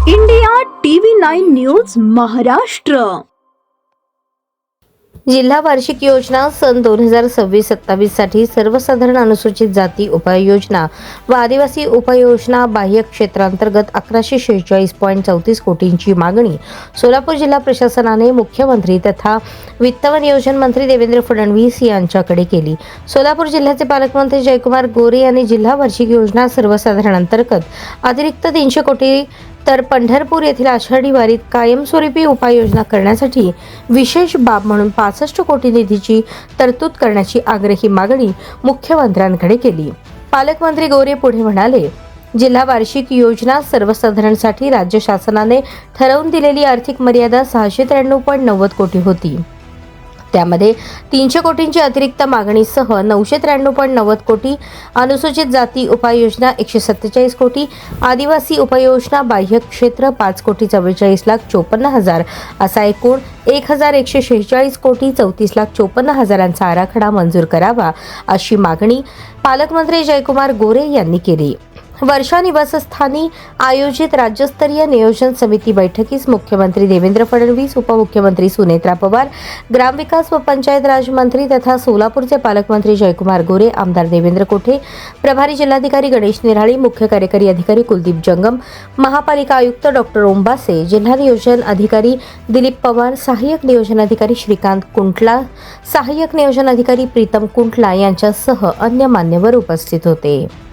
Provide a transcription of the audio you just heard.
India TV 9 news Maharashtra. जिल्हा वार्षिक योजना सन 2026-27 साठी सर्वसाधारण अनुसूचित जाती उपाययोजना व आदिवासी उपाययोजना बाह्य क्षेत्रांतर्गत 1146.34 कोटींची मागणी सोलापूर जिल्हा प्रशासनाने मुख्यमंत्री तथा वित्त व नियोजन मंत्री देवेंद्र फडणवीस यांच्याकडे केली. सोलापूर जिल्ह्याचे पालकमंत्री जयकुमार गोरे यांनी जिल्हा वार्षिक योजना सर्वसाधारण अंतर्गत अतिरिक्त 300 कोटी तर पंढरपूर येथील आषाढी वारीत कायमस्वरूपी उपाययोजना करण्यासाठी विशेष बाब म्हणून 65 कोटी निधीची तरतूद करण्याची आग्रही मागणी मुख्यमंत्र्यांकडे केली. पालकमंत्री गोरे पुढे म्हणाले, जिल्हा वार्षिक योजना सर्वसाधारणसाठी राज्य शासनाने ठरवून दिलेली आर्थिक मर्यादा 693.90 कोटी होती. त्यामध्ये 300 कोटींची अतिरिक्त मागणीसह 993.90 कोटी, अनुसूचित जाती उपाययोजना 147 कोटी, आदिवासी उपाययोजना बाह्य क्षेत्र 5,44,54,000 असा एकूण 1,146 कोटी 34,54,000 आराखडा मंजूर करावा अशी मागणी पालकमंत्री जयकुमार गोरे यांनी केली. वर्षा निवासस्थानी आयोजित राज्यस्तरीय नियोजन समिती बैठकीस मुख्यमंत्री देवेंद्र फडणवीस, उपमुख्यमंत्री सुनेत्रा पवार, ग्रामविकास व पंचायत राज मंत्री तथा सोलापूरचे पालकमंत्री जयकुमार गोरे, आमदार देवेंद्र कोठे, प्रभारी जिल्हाधिकारी गणेश निराळी, मुख्य कार्यकारी अधिकारी कुलदीप जंगम, महापालिका आयुक्त डॉक्टर ओंबासे, जिल्हा नियोजन अधिकारी दिलीप पवार, सहाय्यक नियोजन अधिकारी श्रीकांत कुंटला, सहाय्यक नियोजन अधिकारी प्रीतम कुंटला यांच्यासह अन्य मान्यवर उपस्थित होते.